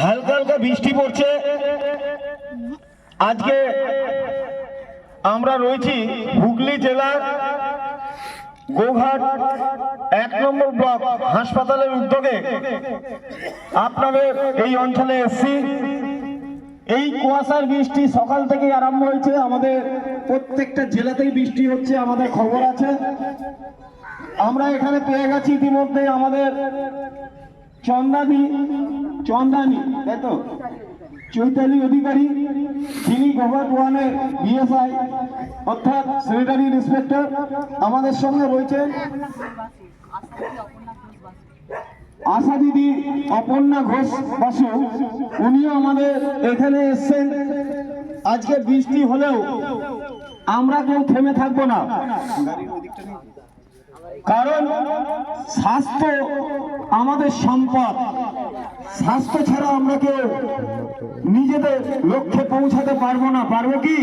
হালকা হালকা বৃষ্টি পড়ছে। আজকে আমরা রয়েছি হুগলি জেলার গোঘাট 1 নম্বর ব্লক হাসপাতালের উদ্যোগে আপনাদের এই অঞ্চলে এসেছি। এই কুয়াশার বৃষ্টি সকাল থেকেই আরম্ভ হয়েছে। আমাদের প্রত্যেকটা জেলাতেই বৃষ্টি হচ্ছে, আমাদের খবর আছে। আমরা এখানে পেয়ে গেছি ইতিমধ্যে আমাদের চন্দানি তাই তো চৈতালি অধিকারী, যিনি গোঘাট 1-এর বিএসআই অর্থাৎ সেক্রেটারি ইন্সপেক্টর। আমাদের সঙ্গে রয়েছে আশা দিদি অপর্ণা ঘোষ বাসু, উনিও আমাদের এখানে এসছেন। আজকে বৃষ্টি হলেও আমরা কেউ থেমে থাকবো না, কারণ স্বাস্থ্য আমাদের সম্পদ। স্বাস্থ্য ছাড়া আমরা কেউ নিজেদের লক্ষ্যে পৌঁছাতে পারবো না, পারবো কি?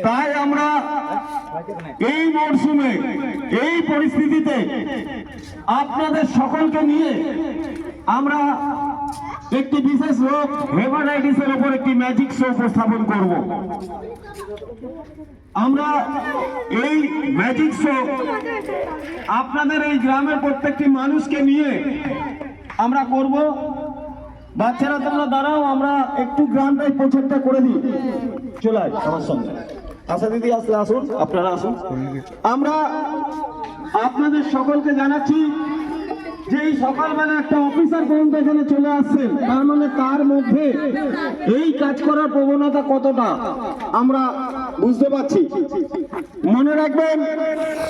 তাই আমরা এই মরশুমে এই পরিস্থিতিতে আপনাদের সকলকে নিয়ে আমরা একটি বিশেষ রোগ হেপাটাইটিসের উপর একটি ম্যাজিক শো উপস্থাপন করব। আমরা এই ম্যাজিক শো আপনাদের এই গ্রামের প্রত্যেকটি মানুষকে নিয়ে আমরা করব। বাচ্চারা তোমরা দাঁড়াও, আমরা একটু গ্রামটাই প্রচারটা করে দিই। চলে আয় আমার সঙ্গে, আশা দিদি আসলে আসুন, আপনারা আসুন। আমরা আপনাদের সকলকে জানাচ্ছি যে এই সকালবেলা একটা অফিসার পর্যন্ত এখানে চলে আসছেন, তার মানে তার মধ্যে এই কাজ করার প্রবণতা কতটা আমরা বুঝতে পারছি। মনে রাখবেন,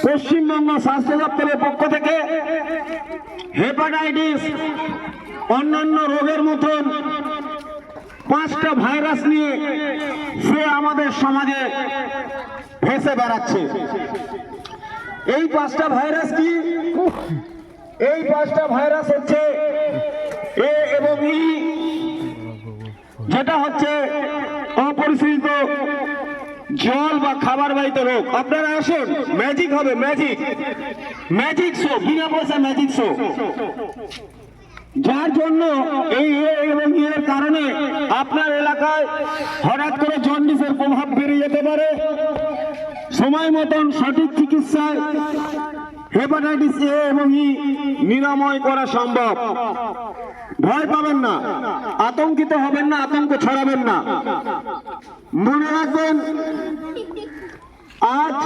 পশ্চিমবঙ্গ স্বাস্থ্য দপ্তরের পক্ষ থেকে হেপাটাইটিস অন্যান্য রোগের মতন 5টা ভাইরাস নিয়ে সে আমাদের সমাজে ভেসে বেড়াচ্ছে। এই 5টা ভাইরাস কি? এই 5টা ভাইরাস হচ্ছে এ এবং ই, যেটা হচ্ছে অপরিশোধিত জল বা খাবার বাহিত রোগ। আপনারা আসুন, ম্যাজিক হবে, ম্যাজিক শো, বিনা পয়সা ম্যাজিক শো। যার জন্য এই এ এবং এর কারণে আপনার এলাকায় হঠাৎ করে জন্ডিসের প্রভাব বেড়ে যেতে পারে। সময় মতন সঠিক চিকিৎসায় হেপাটাইটিস এ এবং ই নিরাময় করা সম্ভব। ভয় পাবেন না, আতঙ্কিত হবেন না, আতঙ্ক ছড়াবেন না। মনে রাখবেন, আজ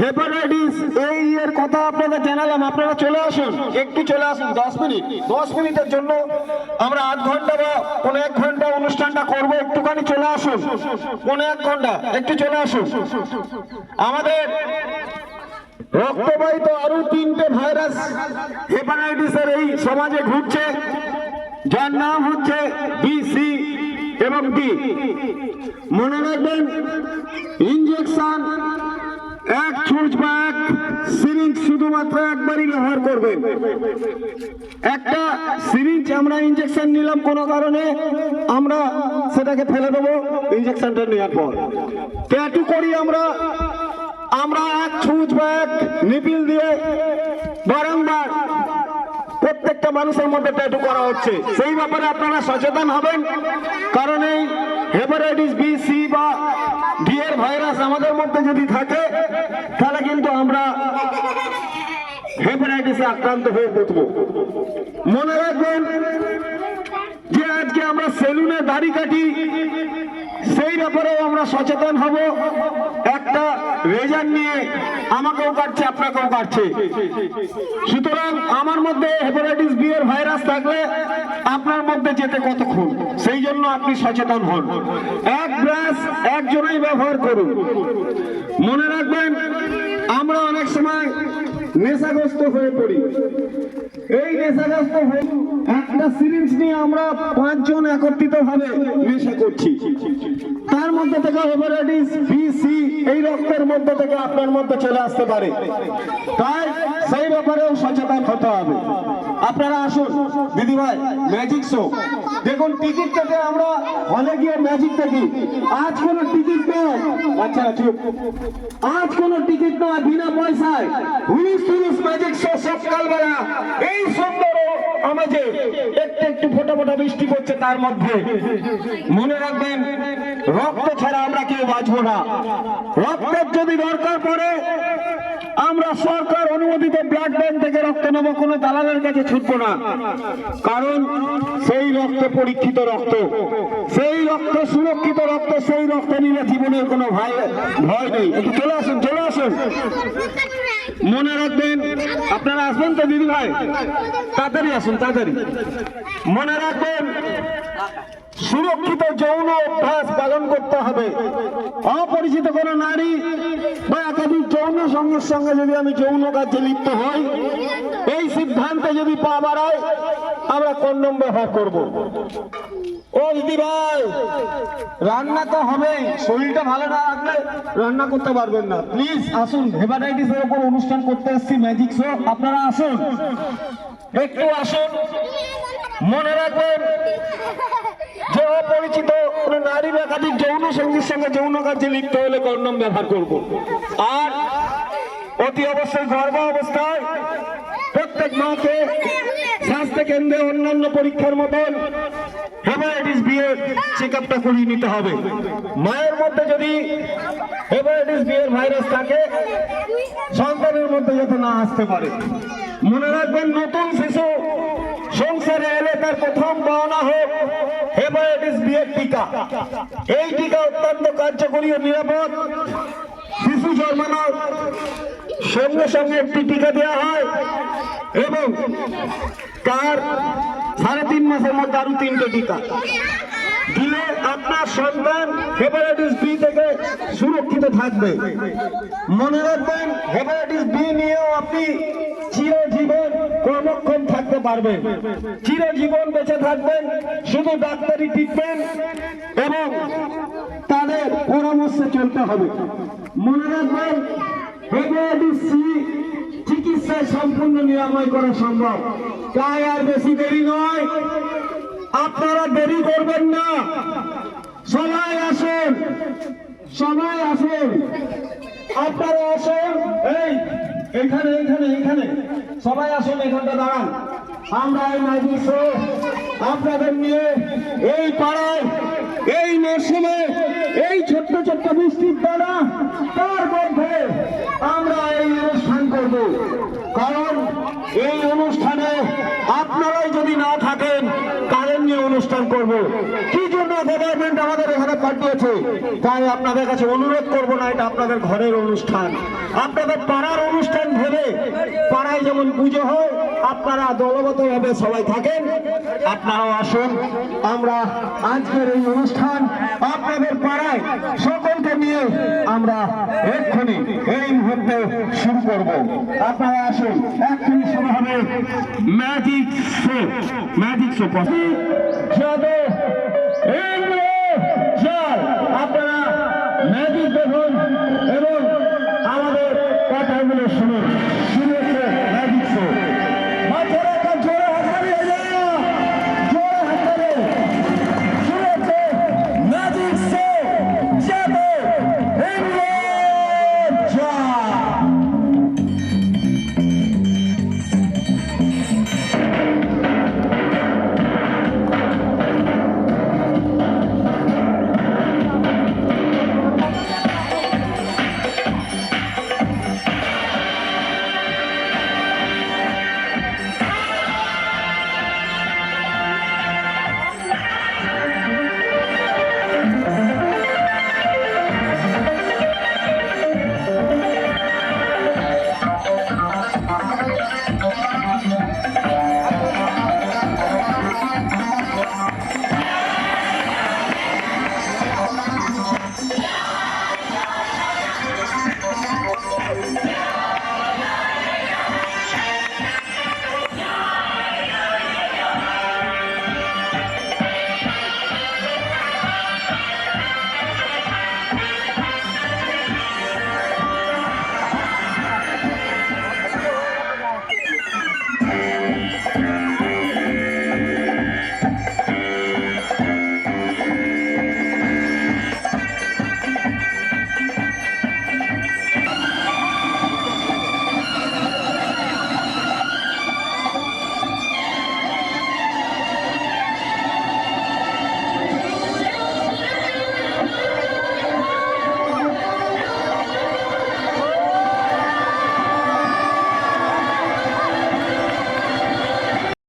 হেপাটাইটিস এই এর কথা আপনাদের জানালাম। আপনারা চলে আসুন, একটু চলে আসুন। 10 মিনিটের জন্য আমরা আধ ঘন্টা বা 1 ঘন্টা অনুষ্ঠানটা করবো। একটুখানি চলে আসুন, 1 ঘন্টা একটু চলে আসুন। আমাদের রক্তবাহিত আরো 3টে ভাইরাস হেপাটাইটিসের এই সমাজে ঘুরছে, যার নাম হচ্ছে বি, সি এবং ডি। মনে রাখবেন, ইনজেকশন 1 ছুঁচ বা 1 সিরিঞ্জ শুধুমাত্র একবারই ব্যবহার করবেন। একটা সিরিঞ্জ আমরা ইনজেকশন নিলাম কোনো কারণে, আমরা সেটাকে ফেলে দেবো ইনজেকশনটা নেওয়ার পর। ট্যাটু করি আমরা 1 ছুঁচ বা 1 নিপিল দিয়ে বারংবার প্রত্যেকটা মানুষের মধ্যে ট্যাটু করা হচ্ছে। সেই ব্যাপারে আপনারা সচেতন হবেন, কারণ এই হেপাটাইটিস বি, সি বা ডি এর ভাইরাস আমাদের মধ্যে যদি থাকে, তাহলে কিন্তু আমরা হেপাটাইটিসে আক্রান্ত হয়ে পড়বো। মনে রাখবেন যে আজকে আমরা সেলুনে দাড়ি কাটি, সেই ব্যাপারেও আমরা সচেতন হব। একটা রেজার নিয়ে আমাকেও কাটছে, আপনাকেও কাটছে। সুতরাং আমার মধ্যে হেপাটাইটিস বি এর ভাইরাস থাকলে আপনার মধ্যে যেতে কতক্ষণ, সেই জন্য আপনি সচেতন হন। 1 ব্রাশ একজনেই ব্যবহার করুন। মনে রাখবেন, আমরা অনেক সময় নেশাগ্রস্ত হয়ে পড়ি। এই নেশাগ্রস্ত হয়ে একটা সিরিঞ্জ নিয়ে আমরা 5 জন একত্রিত ভাবে নেশা করছি। তার মধ্যে থেকে হেপাটাইটিস বি, সি এই রক্তের মধ্যে থেকে আপনার মধ্যে চলে আসতে পারে। তাই সেই ব্যাপারেও সচেতন হতে হবে। আপনারা আসুন দিদি ভাই, ম্যাজিক শো দেখুন। টিকিট কেটে আমরা হলে গিয়ে ম্যাজিক দেখি। আজ কোনো টিকিট নয়, আচ্ছা চুপ, আজ কোনো টিকিট নয়, বিনা পয়সায় হুলুস ম্যাজিক শো সকালবেলা এই সুন্দর আমাদের একটু একটু ফোঁটা ফোঁটা বৃষ্টি পড়ছে, তার মধ্যে মনে রাখবেন রক্ত ছাড়া আমরা কেউ বাঁচবো না। রক্তের যদি দরকার পড়ে আমরা সরকার অনুমোদিত ব্লাড ব্যাংক থেকে রক্ত নেবো, কোনো দালালের কাছে ছুটবো না। কারণ সেই রক্ত পরীক্ষিত রক্ত, সেই রক্ত সুরক্ষিত রক্ত, সেই রক্ত নিলে জীবনের কোনো ভয় নেই। একটু চলে আসুন, চলে আসুন। মনে রাখবেন, আপনারা আসবেন তো দিদি ভাই? তাড়াতাড়ি আসুন, তাড়াতাড়ি। মনে রাখবেন সুরক্ষিত যৌন অভ্যাস পালন করতে হবে। অপরিচিত কোনো নারী বা একাধিক যৌন সঙ্গের সঙ্গে যদি আমি যৌন কাজে লিপ্ত হই, এই সিদ্ধান্তে যদি পা বাড়ায় আমরা কন্ডম ব্যবহার করব। ও দিদি ভাই, রান্না তো হবে, শরীরটা ভালো না রাখলে রান্না করতে পারবেন না। প্লিজ আসুন, হেপাটাইটিস এর উপর অনুষ্ঠান করতে এসেছি, ম্যাজিক শো, আপনারা আসুন, একটু আসুন। মনে রাখবেন যে অপরিচিত নারী বা একাধিক যৌন সঙ্গীর সঙ্গে যৌন কাজে লিপ্ত হলে কন্ডম ব্যবহার করব। আর অতি অবশ্যই গর্ভ অবস্থায় প্রত্যেক মাকে স্বাস্থ্য কেন্দ্রে অন্যান্য পরীক্ষার মতন হেপাটাইটিস বি এর চেক আপটা করিয়ে নিতে হবে। মায়ের মধ্যে যদি হেপাটাইটিস বি এর ভাইরাস থাকে সন্তানের মধ্যে যাতে না আসতে পারে। মনে রাখবেন নতুন শিশু সংসারে এলে তার প্রথম পাওনা হোক হেপাটাইটিস বি এর টিকা। এই টিকা অত্যন্ত কার্যকরী ও নিরাপদ। শিশু জন্মানোর সঙ্গে সঙ্গে একটি টিকা দেওয়া হয় এবং তার 3.5 মাসের মধ্যে আরো 3টে টিকা দিলে আপনার সন্তান হেপাটাইটিস বি থেকে সুরক্ষিত থাকবে। মনে রাখবেন হেপাটাইটিস বি নিয়েও আপনি চিরজীবন কর্মক্ষম থাকতে পারবেন, চিরজীবন বেঁচে থাকবেন শুধু ডাক্তারি ট্রিটমেন্ট এবং তাদের পরামর্শে চলতে হবে। মনে রাখবেন হেপাটাইটিস সি চিকিৎসায় সম্পূর্ণ নিরাময় করা সম্ভব, তাই আর বেশি দেরি নয়। আপনারা দেরি করবেন না, সবাই আসুন, সবাই আসুন, আপনারা আসুন। এইখানে এইখানে এইখানে সবাই আসুন, এখানটা দাঁড়ান। আমরা এই ম্যাজিক শো আপনাদের নিয়ে এই পাড়ায় এই মরশুমে এই ছোট্ট ছোট্ট বৃষ্টির দ্বারা তার মধ্যে আমরা এই অনুষ্ঠান করব। কারণ এই অনুষ্ঠানে আপনারাই যদি না থাকেন কারেন্ট নিয়ে অনুষ্ঠান করব। কি জন্য গভর্নমেন্ট আমাদের এখানে পাঠিয়েছে, তাই আপনাদের কাছে অনুরোধ করব না, এটা আপনাদের ঘরের অনুষ্ঠান, আপনাদের পাড়ার অনুষ্ঠান ভেবে পাড়ায় যেমন পুজো হয় আপনারা দলগতভাবে সবাই থাকেন, আপনারাও আসুন। আমরা আজকের এই অনুষ্ঠান আপনাদের পাড়ায় সকলকে নিয়ে আমরা এক্ষুনি এই মুহূর্তে শুরু করব। আপনারা আসুন, এক্ষুনি শুরু হবে magic show. Magic show Yadav